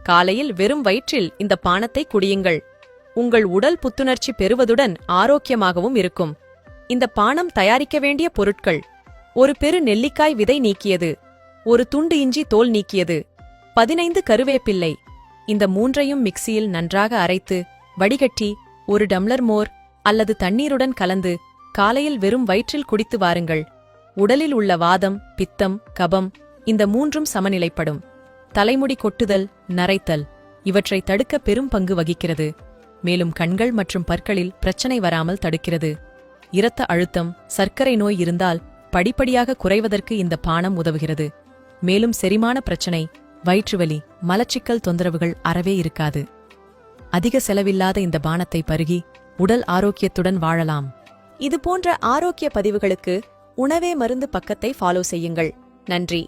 காலையில் வெறும் வயிற்றில் இந்த பானத்தை குடியுங்கள். உங்கள் உடல் புத்துணர்ச்சி பெறுவதுடன் ஆரோக்கியமாகவும் இருக்கும். இந்த பானம் தயாரிக்க வேண்டிய பொருட்கள்: ஒரு பெரு நெல்லிக்காய் விதை நீக்கியது, ஒரு துண்டு இஞ்சி தோல் நீக்கியது, 15 கருவேப்பிள்ளை. இந்த மூன்றையும் மிக்சியில் நன்றாக அரைத்து வடிகட்டி ஒரு டம்ளர் மோர் அல்லது தண்ணீருடன் கலந்து காலையில் வெறும் வயிற்றில் குடித்து வாருங்கள். உடலில் உள்ள வாதம், பித்தம், கபம் இந்த மூன்றும் சமநிலைப்படும். தலைமுடி கொட்டுதல், நரைத்தல் இவற்றை தடுக்க பெரும் பங்கு வகிக்கிறது. மேலும் கண்கள் மற்றும் பற்களில் பிரச்சனை வராமல் தடுக்கிறது. இரத்த அழுத்தம், சர்க்கரை நோய் இருந்தால் படிப்படியாக குறைவதற்கு இந்த பானம் உதவுகிறது. மேலும் செரிமான பிரச்சனை, வயிற்றுவலி, மலச்சிக்கல் தொந்தரவுகள் அறவே இருக்காது. அதிக செலவில்லாத இந்த பானத்தை பருகி உடல் ஆரோக்கியத்துடன் வாழலாம். இதுபோன்ற ஆரோக்கிய பதிவுகளுக்கு உணவே மருந்து பக்கத்தை ஃபாலோ செய்யுங்கள். நன்றி.